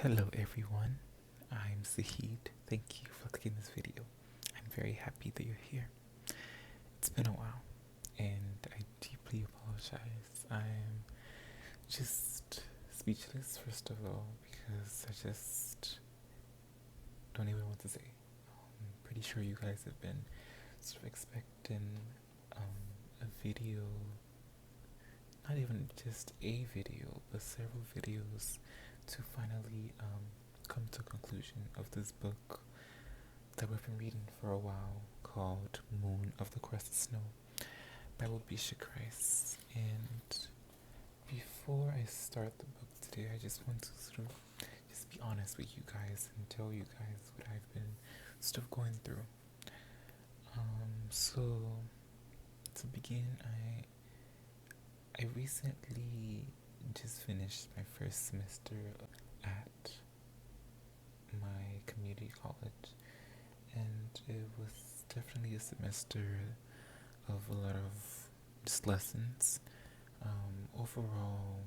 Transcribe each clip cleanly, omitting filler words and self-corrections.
Hello everyone, I'm Zahid. Thank you for clicking this video. I'm very happy that you're here. It's been a while and I deeply apologize. I'm just speechless first of all because I just don't even know what to say. I'm pretty sure you guys have been sort of expecting a video, not even just a video, but several videos to finally come to a conclusion of this book that we've been reading for a while called Moon of the Crusted Snow by waubgeshig. And before I start the book today, I just want to sort of just be honest with you guys and tell you guys what I've been sort of going through. So to begin, I recently just finished my first semester at my community college, and it was definitely a semester of a lot of just lessons. Overall,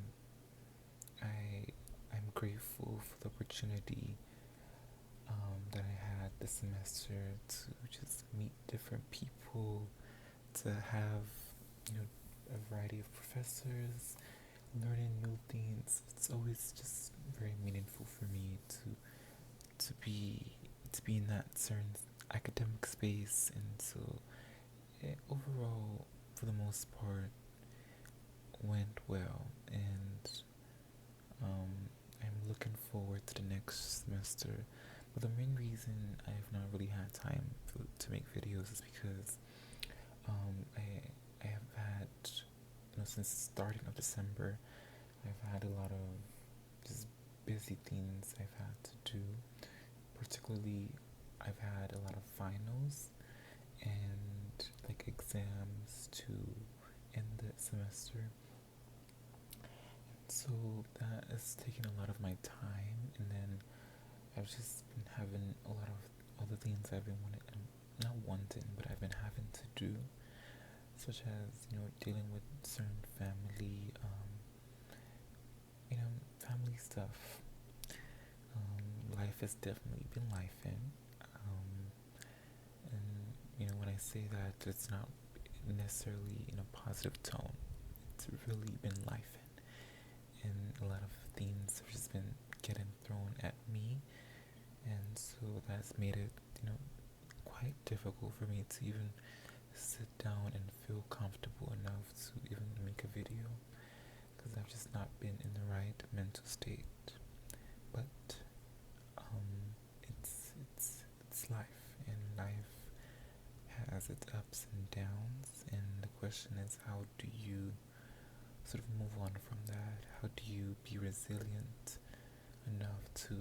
I'm grateful for the opportunity that I had this semester to just meet different people, to have a variety of professors, learning new things. It's always just very meaningful for me to be in that certain academic space, and so overall, for the most part, went well, and I'm looking forward to the next semester. But the main reason I've not really had time to make videos is because I have had, since the starting of December, I've had a lot of just busy things I've had to do. Particularly, I've had a lot of finals and like exams to end the semester. So that has taken a lot of my time, and then I've just been having a lot of other things I've been wanting, but I've been having to do, such as dealing with certain family stuff. Life has definitely been lifing, and when I say that, it's not necessarily in a positive tone. It's really been lifing, and a lot of things have just been getting thrown at me, and so that's made it quite difficult for me to even sit down and feel comfortable enough to even make a video, because I've just not been in the right mental state. But it's life, and life has its ups and downs, and the question is, how do you sort of move on from that? How do you be resilient enough to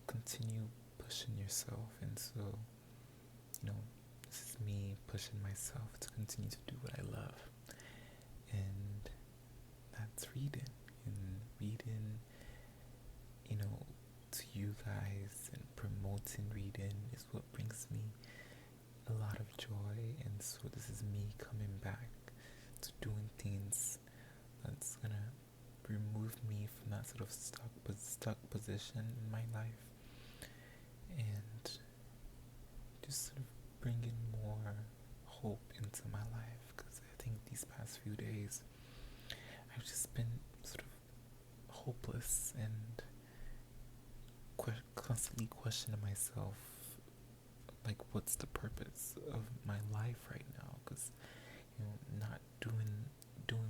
continue pushing yourself? And so this is me pushing myself to continue to do what I love, and that's reading. And reading to you guys and promoting reading is what brings me a lot of joy. And so this is me coming back to doing things that's gonna remove me from that sort of stuck position in my life, and just sort of bringing more hope into my life, because I think these past few days I've just been sort of hopeless and constantly questioning myself, like, what's the purpose of my life right now? Because not doing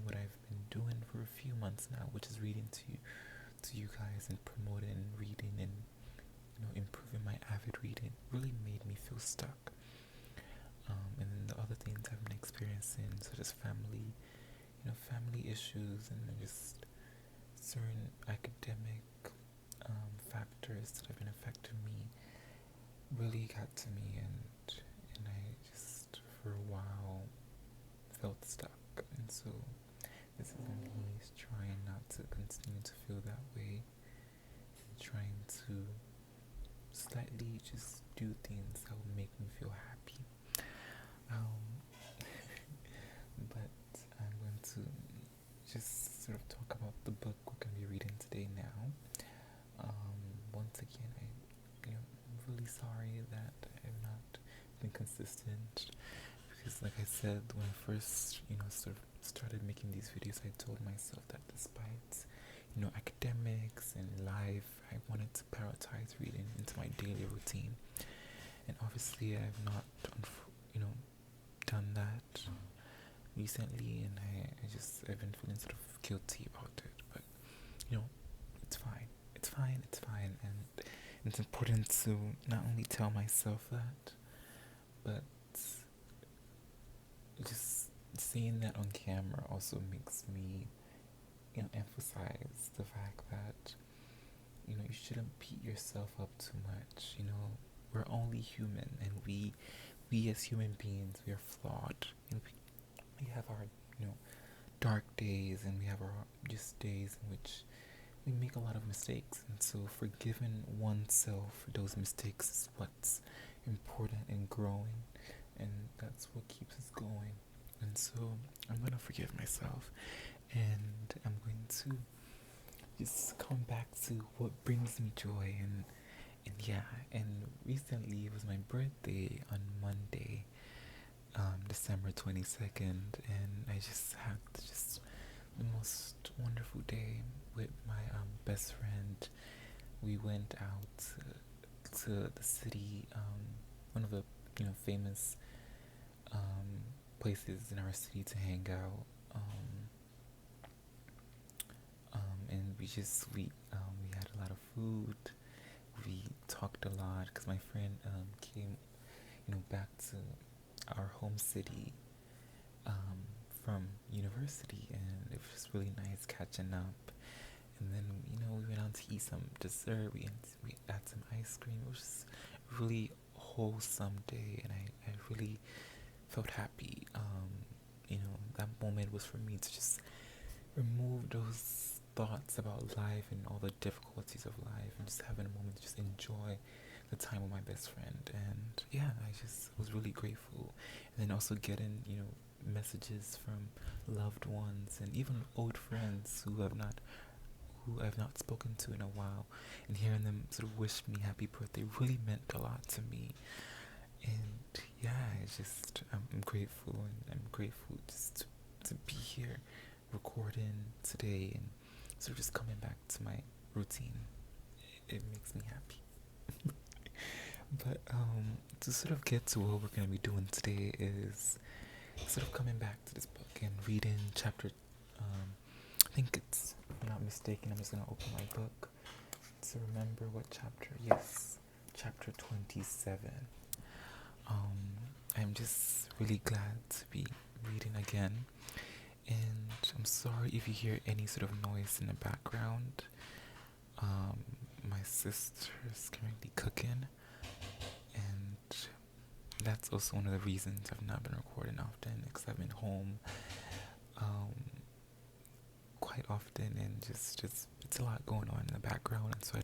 what I've been doing for a few months now, which is reading to you guys and promoting reading and improving my avid reading, really made me feel stuck. And then the other things I've been experiencing, such as family issues, and just certain academic factors that have been affecting me, really got to me, and I just for a while felt stuck. And so this is me trying not to continue to feel that way, and trying to slightly just do things that will make me feel happy. But I'm going to just sort of talk about the book we're going to be reading today now. that I've not been consistent because, like I said, when I first, sort of started making these videos, I told myself that despite, academics and life, I wanted to prioritize reading into my daily routine. And obviously, I've not, done that recently, and I've been feeling sort of guilty about it. But it's fine. It's fine, and it's important to not only tell myself that, but just seeing that on camera also makes me, emphasize the fact that, you shouldn't beat yourself up too much. We're only human, and we as human beings, we are flawed. We have our, dark days, and we have our just days in which we make a lot of mistakes, and so forgiving oneself for those mistakes is what's important in growing, and that's what keeps us going. And so I'm going to forgive myself, and I'm going to just come back to what brings me joy. And recently it was my birthday on Monday, December 22nd, and I just had the most wonderful day with my best friend. We went out to the city, one of the famous places in our city to hang out, and we had a lot of food. We talked a lot because my friend came back to our home city from university, and it was just really nice catching up. And then we went out to eat some dessert. We had some ice cream. It was just a really wholesome day, and I really felt happy. That moment was for me to just remove those thoughts about life and all the difficulties of life, and just having a moment to just enjoy the time with my best friend. And I just was really grateful. And then also getting messages from loved ones and even old friends who I've not spoken to in a while, and hearing them sort of wish me happy birthday really meant a lot to me. And I'm grateful, and I'm grateful just to be here recording today and sort of just coming back to my routine. It makes me happy. But to sort of get to what we're going to be doing today is sort of coming back to this book and reading chapter, I think it's, if I'm not mistaken, I'm just going to open my book to remember what chapter. Yes, chapter 27. I'm just really glad to be reading again, and I'm sorry if you hear any sort of noise in the background. My sister's currently cooking, and that's also one of the reasons I've not been recording often, because I've been home quite often, and just it's a lot going on in the background, and so I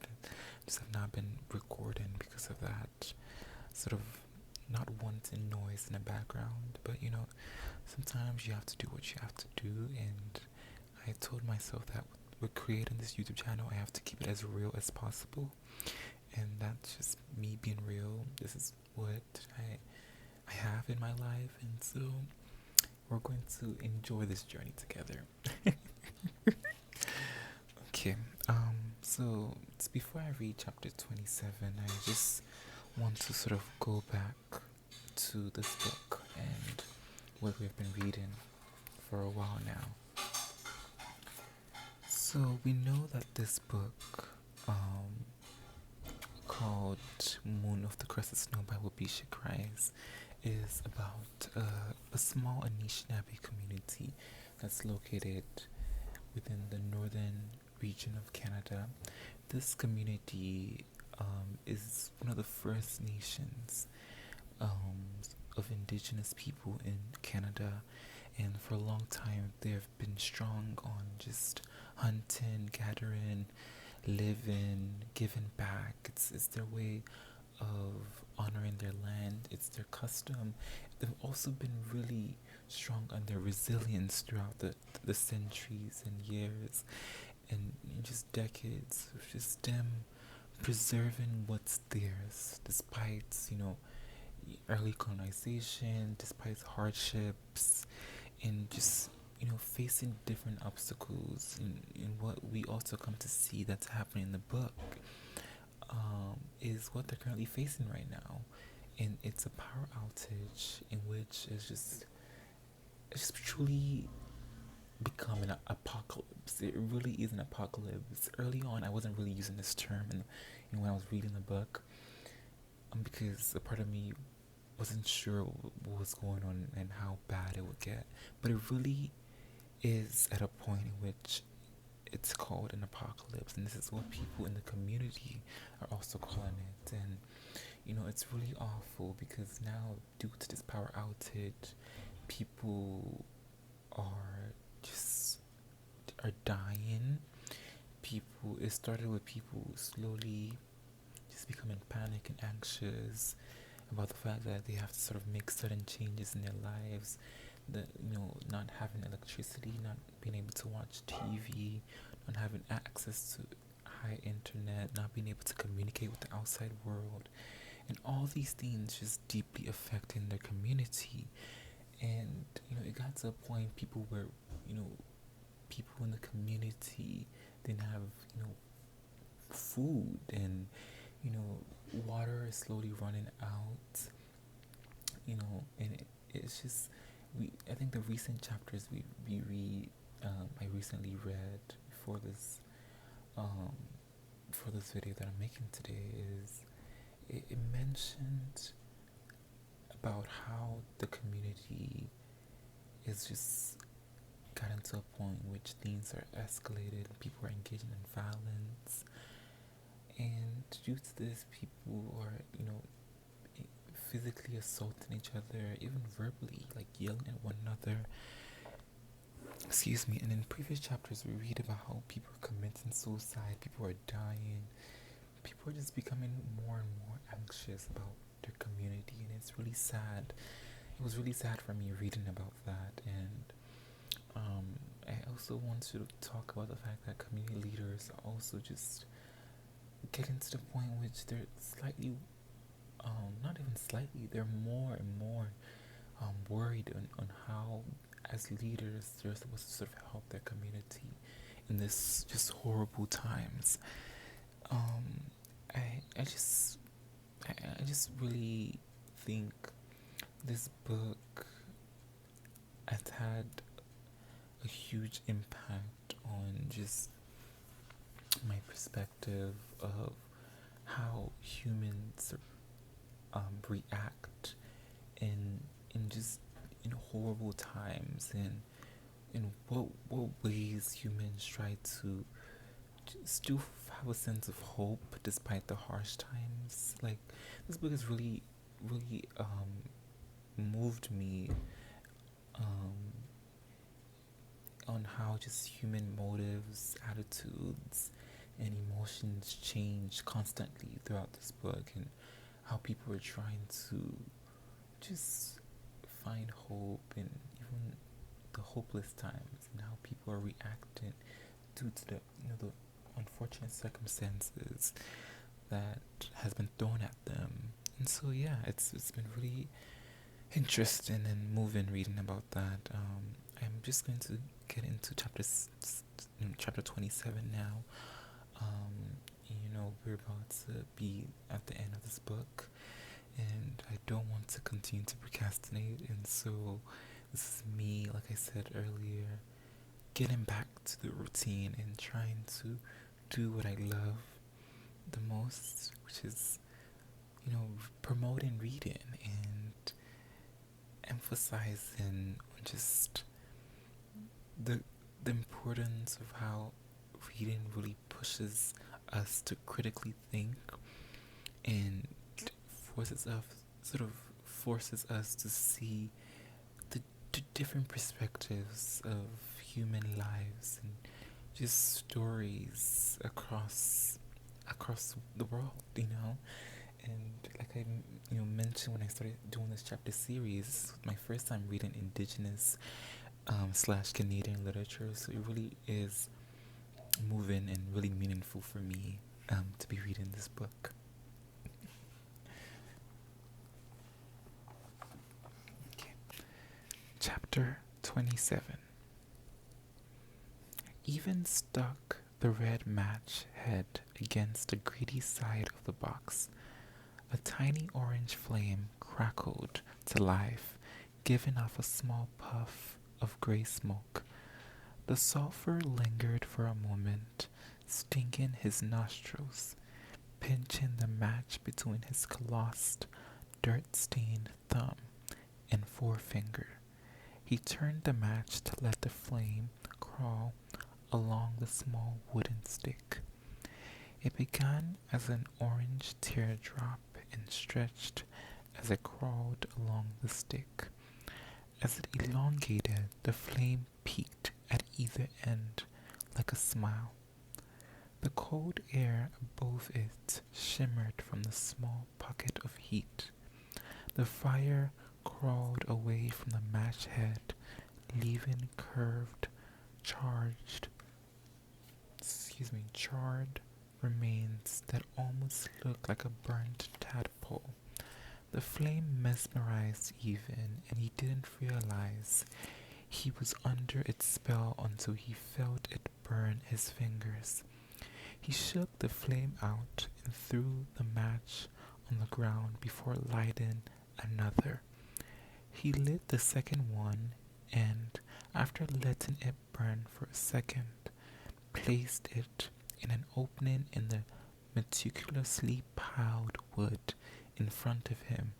just have not been recording because of that. Sort of not wanting noise in the background, but sometimes you have to do what you have to do, and I told myself that with creating this YouTube channel, I have to keep it as real as possible, and that's just me being real. This is what I have in my life, and so we're going to enjoy this journey together. Okay, so it's before I read chapter 27, I just want to sort of go back to this book and what we've been reading for a while now. So we know that this book, called Moon of the Crusted Snow by waubgeshig, is about a small anishinaabe community that's located within the northern region of Canada. This community is one of the First Nations of indigenous people in Canada, and for a long time they've been strong on just hunting, gathering, living, giving back. It's their way of honoring their land. It's their custom. They've also been really strong on their resilience throughout the centuries and years and just decades of just them preserving what's theirs despite, early colonization, despite hardships, and just, facing different obstacles in what we also come to see that's happening in the book, is what they're currently facing right now. And it's a power outage in which it's truly become an apocalypse. It really is an apocalypse. Early on, I wasn't really using this term, and when I was reading the book, because a part of me wasn't sure what was going on and how bad it would get. But it really is at a point in which it's called an apocalypse, and this is what people in the community are also calling it. And it's really awful because now, due to this power outage, people are just are dying. It started with people slowly just becoming panic and anxious about the fact that they have to sort of make certain changes in their lives. Not having electricity, not being able to watch TV, not having access to high internet, not being able to communicate with the outside world, and all these things just deeply affecting their community. And it got to a point people were, people in the community didn't have, food, and water is slowly running out. And it's just I think the recent chapters we read, I recently read for this video that I'm making today, is it mentioned about how the community is just gotten to a point in which things are escalated, people are engaging in violence, and due to this, people are, physically assaulting each other, even verbally, like yelling at one another. Excuse me. And in previous chapters, we read about how people are committing suicide, people are dying, people are just becoming more and more anxious about their community, and it's really sad. It was really sad for me reading about that. And I also want to talk about the fact that community leaders are also just getting to the point in which they're slightly, not even slightly, they're more and more worried on how, as leaders, they're supposed to sort of help their community in this just horrible times. I just really think this book has had a huge impact on just my perspective of how humans react in just in horrible times, and in what ways humans try to still have a sense of hope despite the harsh times. Like, this book has really moved me on how just human motives, attitudes, and emotions change constantly throughout this book, and how people are trying to just find hope in even the hopeless times, and how people are reacting due to the unfortunate circumstances that has been thrown at them. And so yeah, it's been really interesting and moving reading about that. I'm just going to get into chapter 27 now. We're about to be at the end of this book, and I don't want to continue to procrastinate, and so this is me, like I said earlier, getting back to the routine and trying to do what I love the most, which is, promoting reading and emphasizing just the importance of how reading really pushes us to critically think, and forces us to see the different perspectives of human lives and just stories across the world, And like I mentioned when I started doing this chapter series, my first time reading indigenous / Canadian literature, so it really is moving and really meaningful for me. to be reading this book. Okay. Chapter 27. Even stuck the red match head against the gritty side of the box. A tiny orange flame crackled to life, giving off a small puff of gray smoke. The sulfur lingered for a moment, stinging his nostrils, pinching the match between his calloused, dirt-stained thumb and forefinger. He turned the match to let the flame crawl along the small wooden stick. It began as an orange teardrop and stretched as it crawled along the stick. As it elongated, the flame peaked at either end like a smile. The cold air above it shimmered from the small pocket of heat. The fire crawled away from the match head, leaving curved, charred remains that almost looked like a burnt tadpole. The flame mesmerized Even, and he didn't realize he was under its spell until he felt it burn his fingers. He shook the flame out and threw the match on the ground before lighting another. He lit the second one and, after letting it burn for a second, placed it in an opening in the meticulously piled wood in front of him.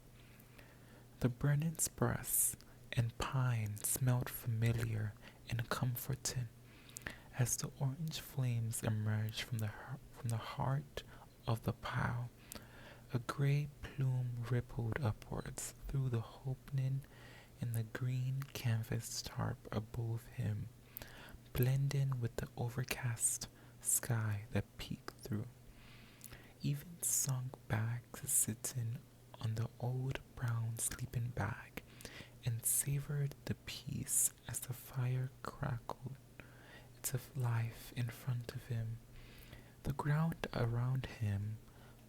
The burning spruce and pine smelled familiar and comforting as the orange flames emerged from the heart of the pile. A gray plume rippled upwards through the opening in the green canvas tarp above him, blending with the overcast sky that peeked through. Even sunk back to sitting on the old brown sleeping bag and savored the peace as the fire crackled into life in front of him. The ground around him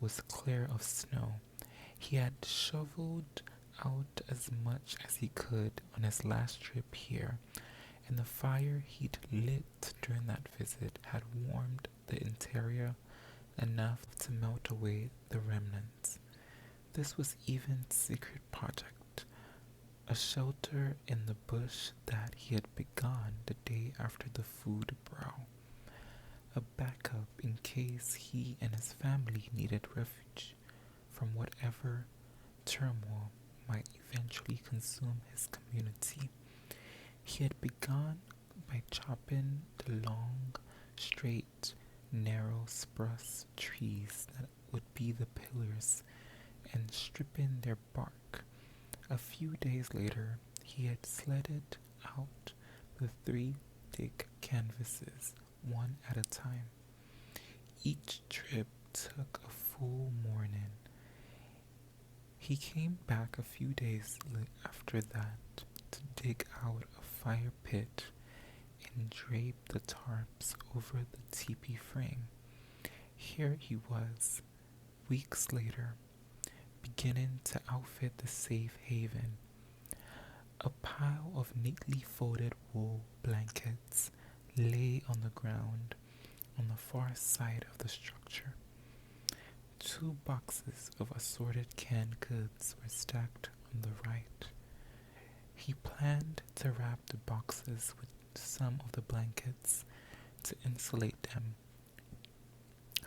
was clear of snow. He had shoveled out as much as he could on his last trip here, and the fire he'd lit during that visit had warmed the interior enough to melt away the remnants. This was Evan's secret project, a shelter in the bush that he had begun the day after the food brawl, a backup in case he and his family needed refuge from whatever turmoil might eventually consume his community. He had begun by chopping the long, straight, narrow spruce trees that would be the pillars and stripping their bark. A few days later, he had sledded out the 3 thick canvases, one at a time. Each trip took a full morning. He came back a few days after that to dig out a fire pit and drape the tarps over the teepee frame. Here he was, weeks later, beginning to outfit the safe haven. A pile of neatly folded wool blankets lay on the ground on the far side of the structure. 2 boxes of assorted canned goods were stacked on the right. He planned to wrap the boxes with some of the blankets to insulate them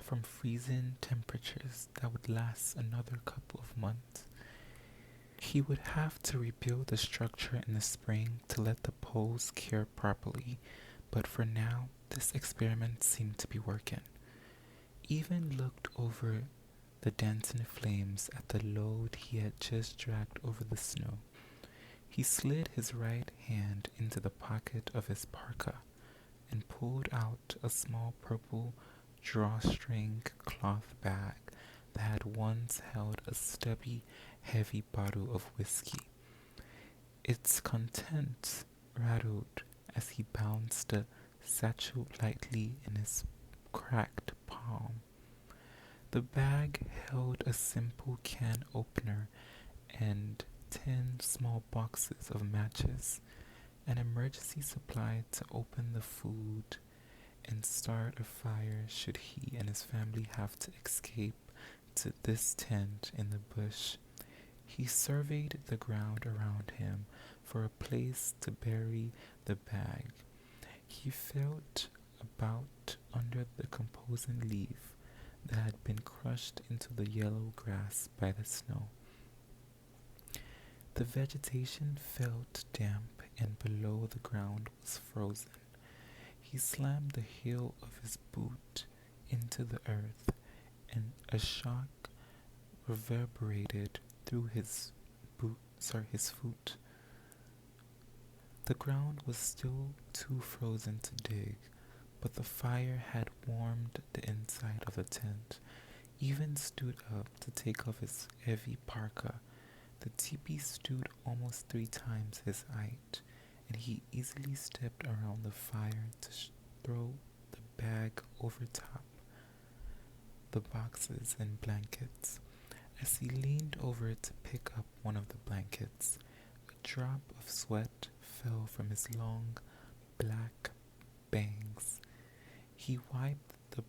from freezing temperatures that would last another couple of months. He would have to rebuild the structure in the spring to let the poles cure properly, but for now, this experiment seemed to be working. Even looked over the dancing flames at the load he had just dragged over the snow. He slid his right hand into the pocket of his parka and pulled out a small purple drawstring cloth bag that had once held a stubby, heavy bottle of whiskey. Its contents rattled as he bounced the satchel lightly in his cracked palm. The bag held a simple can opener and 10 small boxes of matches, an emergency supply to open the food and start a fire should he and his family have to escape to this tent in the bush. He surveyed the ground around him for a place to bury the bag. He felt about under the composing leaf that had been crushed into the yellow grass by the snow. The vegetation felt damp and below the ground was frozen. He slammed the heel of his boot into the earth, and a shock reverberated through his foot. The ground was still too frozen to dig, but the fire had warmed the inside of the tent. Even stood up to take off his heavy parka. The teepee stood almost 3 times his height, and he easily stepped around the fire to throw the bag over top the boxes and blankets. As he leaned over to pick up one of the blankets, a drop of sweat fell from his long, black bangs. He wiped the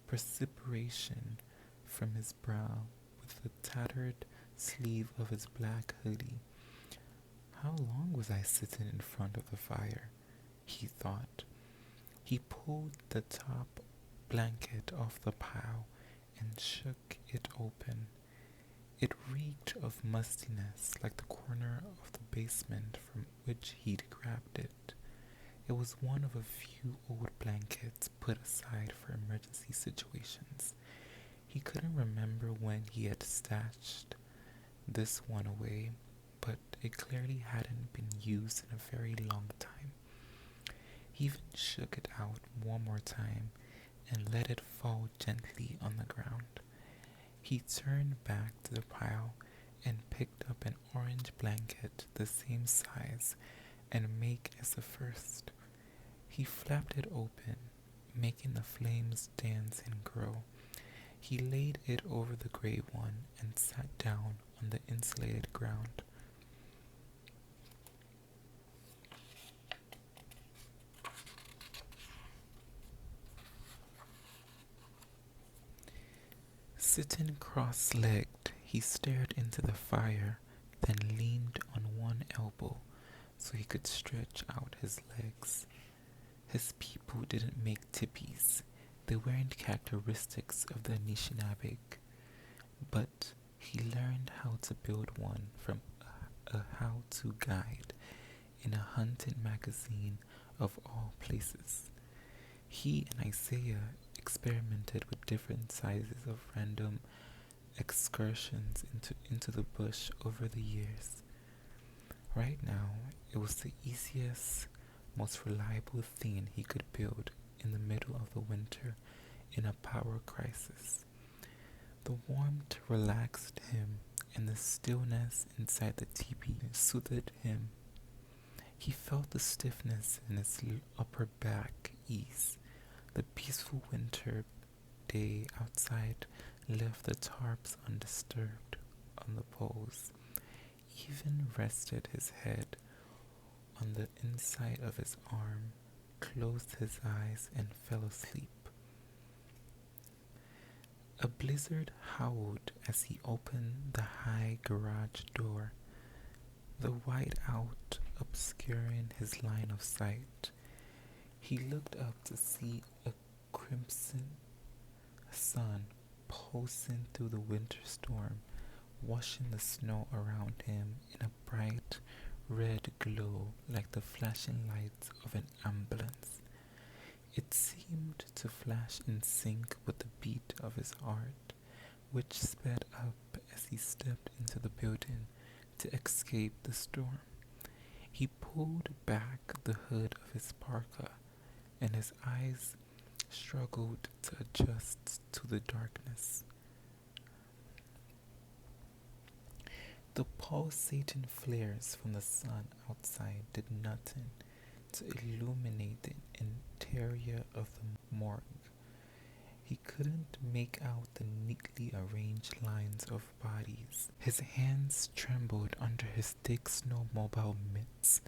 perspiration from his brow with the tattered sleeve of his black hoodie. How long was I sitting in front of the fire? He thought. He pulled the top blanket off the pile and shook it open. It reeked of mustiness like the corner of the basement from which he'd grabbed it. It was one of a few old blankets put aside for emergency situations. He couldn't remember when he had stashed this one away, but it clearly hadn't been used in a very long time. He even shook it out one more time and let it fall gently on the ground. He turned back to the pile and picked up an orange blanket the same size and make as the first. He flapped it open, making the flames dance and grow. He laid it over the gray one and sat down on the insulated ground. Sitting cross-legged, he stared into the fire, then leaned on one elbow so he could stretch out his legs. His people didn't make tippies. They weren't characteristics of the anishinaabe, but he learned how to build one from a how-to guide in a hunting magazine of all places. He and Isaiah experimented with different sizes of random excursions into the bush over the years. Right now, it was the easiest, most reliable thing he could build in the middle of the winter in a power crisis. The warmth relaxed him, and the stillness inside the teepee soothed him. He felt the stiffness in his upper back ease. The peaceful winter day outside left the tarps undisturbed on the poles. Even rested his head on the inside of his arm, closed his eyes, and fell asleep. A blizzard howled as he opened the high garage door, the whiteout obscuring his line of sight. He looked up to see a crimson sun pulsing through the winter storm, washing the snow around him in a bright red glow like the flashing lights of an ambulance. It seemed to flash in sync with the beat of his heart, which sped up as he stepped into the building to escape the storm. He pulled back the hood of his parka, and his eyes struggled to adjust to the darkness. The pulsating flares from the sun outside did nothing to illuminate the interior of the morgue. He couldn't make out the neatly arranged lines of bodies. His hands trembled under his thick snowmobile mitts.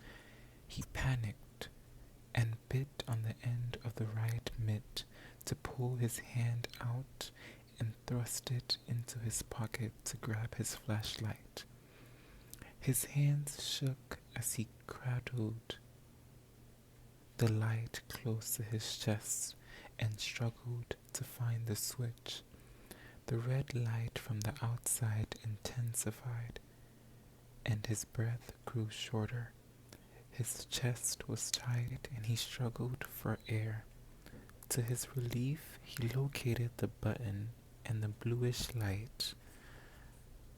He panicked and bit on the end of the right mitt to pull his hand out and thrust it into his pocket to grab his flashlight. His hands shook as he cradled the light close to his chest and struggled to find the switch. The red light from the outside intensified, and his breath grew shorter. His chest was tight and he struggled for air. To his relief, he located the button and the bluish light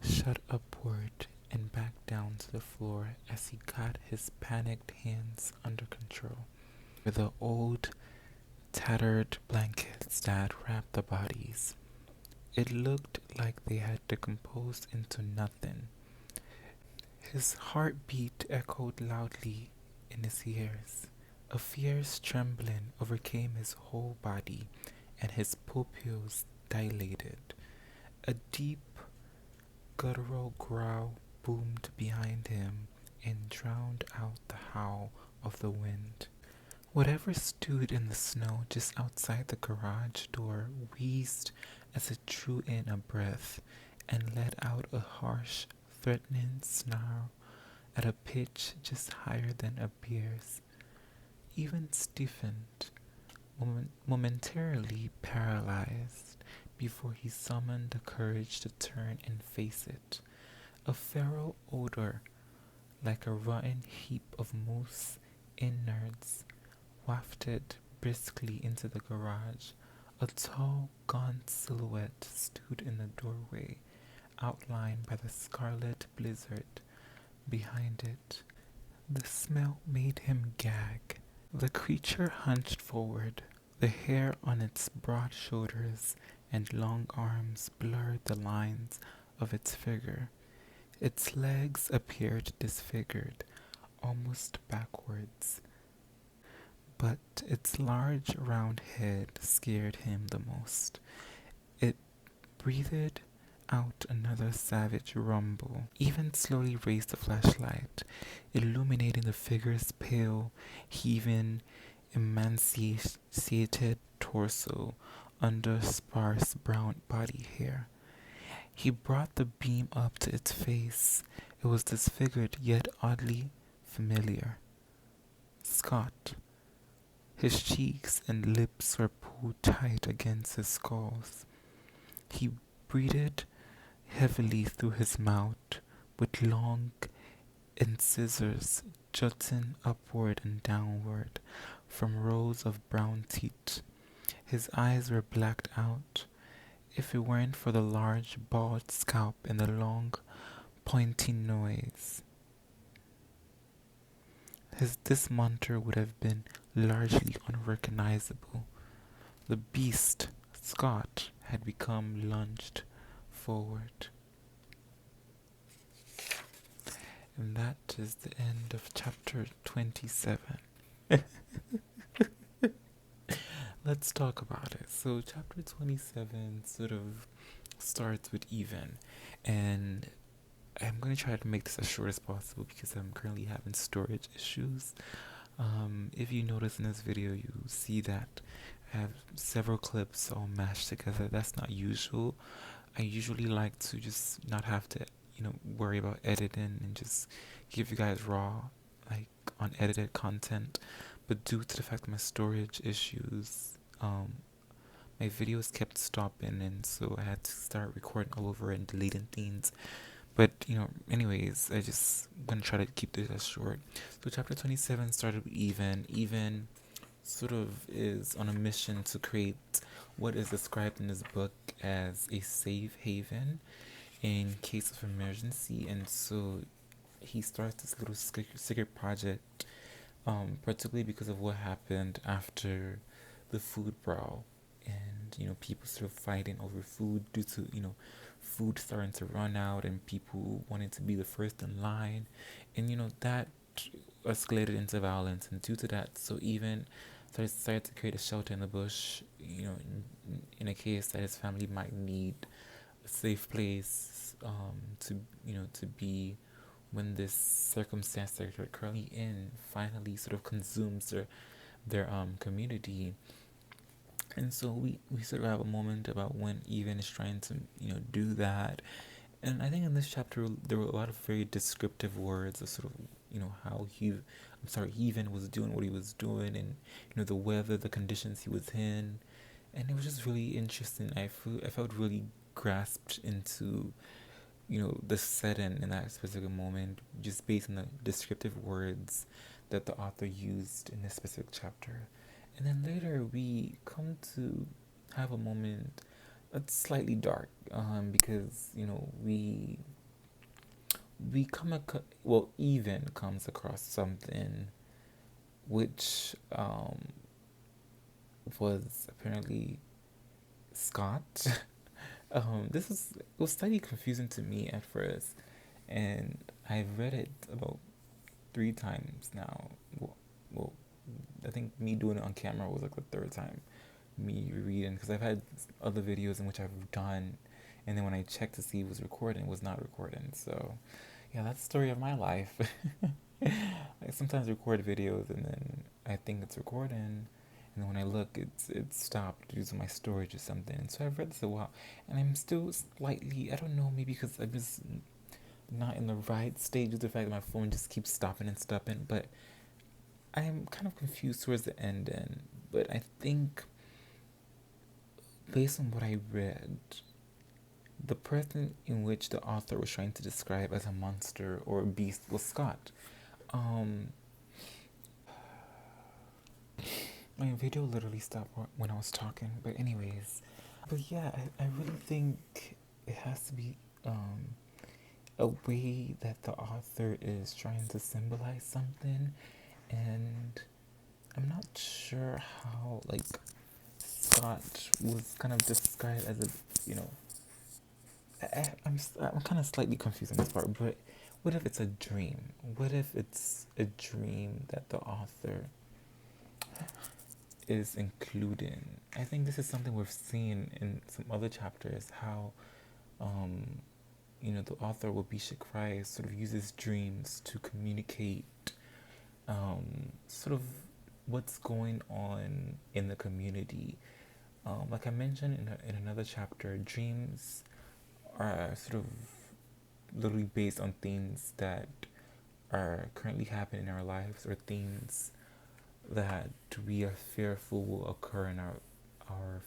shot upward and back down to the floor as he got his panicked hands under control. With the old, tattered blankets that wrapped the bodies, it looked like they had decomposed into nothing. His heartbeat echoed loudly in his ears. A fierce trembling overcame his whole body, and his pupils dilated. A deep, guttural growl boomed behind him and drowned out the howl of the wind. Whatever stood in the snow just outside the garage door wheezed as it drew in a breath and let out a harsh, threatening snarl at a pitch just higher than a bear's. Even stiffened, momentarily paralyzed, before he summoned the courage to turn and face it. A feral odor, like a rotten heap of moose innards, wafted briskly into the garage. A tall, gaunt silhouette stood in the doorway, outlined by the scarlet blizzard behind it. The smell made him gag. The creature hunched forward. The hair on its broad shoulders and long arms blurred the lines of its figure. Its legs appeared disfigured, almost backwards. But its large round head scared him the most. It breathed out another savage rumble, even slowly raised the flashlight, illuminating the figure's pale, heaving, emaciated torso under sparse brown body hair. He brought the beam up to its face. It was disfigured yet oddly familiar. Scott. His cheeks and lips were pulled tight against his skulls. He breathed heavily through his mouth, with long incisors jutting upward and downward from rows of brown teeth. His eyes were blacked out. If it weren't for the large, bald scalp and the long, pointy nose, his dismounter would have been largely unrecognizable. The beast, Scott, had become lunged forward. And that is the end of chapter 27. Let's talk about it. So chapter 27 sort of starts with Even, and I'm going to try to make this as short as possible because I'm currently having storage issues. If you notice in this video, you see that I have several clips all mashed together. That's not usual. I usually like to just not have to, worry about editing and just give you guys raw, like, unedited content. But due to the fact that my storage issues, my videos kept stopping, and so I had to start recording all over and deleting things. But, anyways, I just gonna try to keep this as short. So chapter 27 started with Even. Even sort of is on a mission to create what is described in this book as a safe haven in case of emergency. And so he starts this little secret project, particularly because of what happened after the food brawl. And, people sort of fighting over food due to, food starting to run out and people wanting to be the first in line. And, that escalated into violence. And due to that, so Even So I decided to create a shelter in the bush, in a case that his family might need a safe place to be when this circumstance that they're currently in finally sort of consumes their community. And so we sort of have a moment about when Even is trying to do that. And I think in this chapter there were a lot of very descriptive words of sort of how Even was doing what he was doing, and the weather, the conditions he was in, and it was just really interesting. I felt really grasped into the setting in that specific moment, just based on the descriptive words that the author used in this specific chapter. And then later we come to have a moment that's slightly dark, because we Even comes across something which was apparently Scott. It was slightly confusing to me at first, and I've read it about 3 times now. Well, I think me doing it on camera was like the third time me reading, because I've had other videos in which I've done, and then when I checked to see it was recording, it was not recording. So yeah, that's the story of my life. I sometimes record videos and then I think it's recording, and then when I look, it's stopped due to my storage or something. And so I've read this a while, and I'm still slightly, I don't know, maybe because I'm just not in the right stage of the fact that my phone just keeps stopping and stopping, but I'm kind of confused towards the end. But I think, based on what I read, the person in which the author was trying to describe as a monster or a beast was Scott. My video literally stopped when I was talking, but anyways. But yeah, I really think it has to be a way that the author is trying to symbolize something, and I'm not sure how, like, Scott was kind of described as I'm kind of slightly confused on this part, but what if it's a dream? What if it's a dream that the author is including? I think this is something we've seen in some other chapters, how the author waubgeshig sort of uses dreams to communicate sort of what's going on in the community. Like I mentioned in another chapter, dreams are sort of literally based on things that are currently happening in our lives, or things that we are fearful will occur in our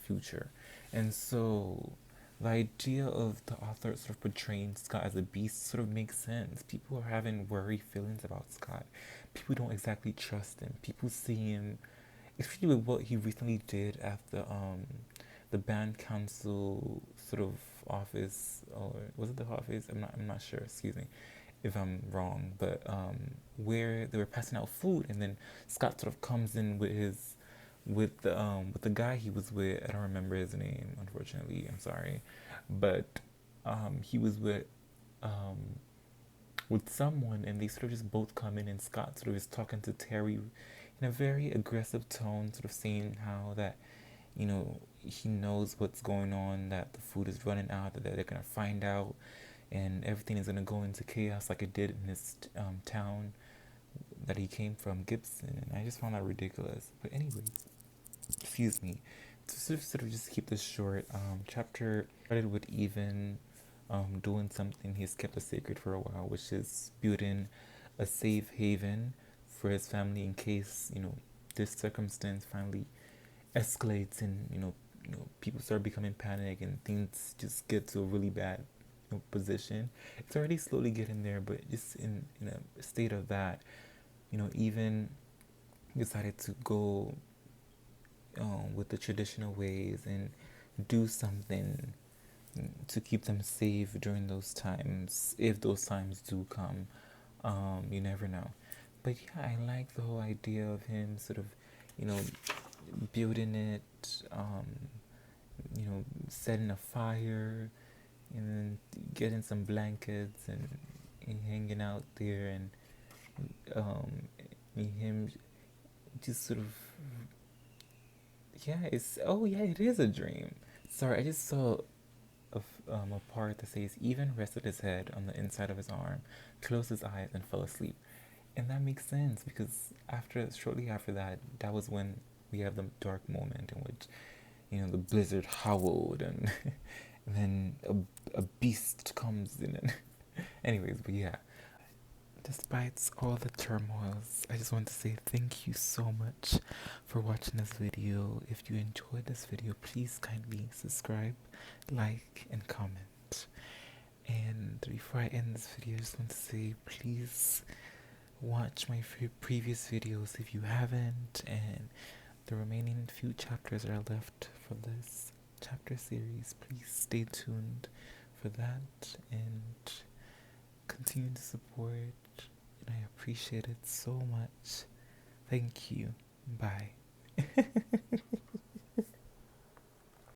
future. And so the idea of the author sort of portraying Scott as a beast sort of makes sense. People are having worry feelings about Scott. People don't exactly trust him. People see him, especially with what he recently did at the band council sort of office, or was it the office? I'm not sure. Excuse me if I'm wrong, but where they were passing out food, and then Scott sort of comes in with the guy he was with. I don't remember his name, unfortunately. I'm sorry, but he was with someone, and they sort of just both come in, and Scott sort of is talking to Terry in a very aggressive tone, sort of saying how that he knows what's going on, that the food is running out, that they're gonna find out, and everything is gonna go into chaos like it did in this town that he came from, Gibson. And I just found that ridiculous. But anyways, excuse me. To sort of just keep this short, chapter started with Even doing something he's kept a secret for a while, which is building a safe haven for his family in case this circumstance finally escalates, and people start becoming panic and things just get to a really bad position. It's already slowly getting there, but just in a state of that, Even decided to go with the traditional ways and do something to keep them safe during those times, if those times do come. You never know. But yeah, I like the whole idea of him sort of building it, setting a fire, and then getting some blankets and hanging out there, and him just sort of Yeah, oh yeah, it is a dream. Sorry, I just saw a part that says even rested his head on the inside of his arm, closed his eyes, and fell asleep. And that makes sense because shortly after that, that was when we have the dark moment in which, the blizzard howled and, and then a beast comes in. And anyways, but yeah, despite all the turmoils, I just want to say thank you so much for watching this video. If you enjoyed this video, please kindly subscribe, like, and comment. And before I end this video, I just want to say please watch my previous videos if you haven't, and the remaining few chapters are left for this chapter series. Please stay tuned for that and continue to support, and I appreciate it so much. Thank you. Bye.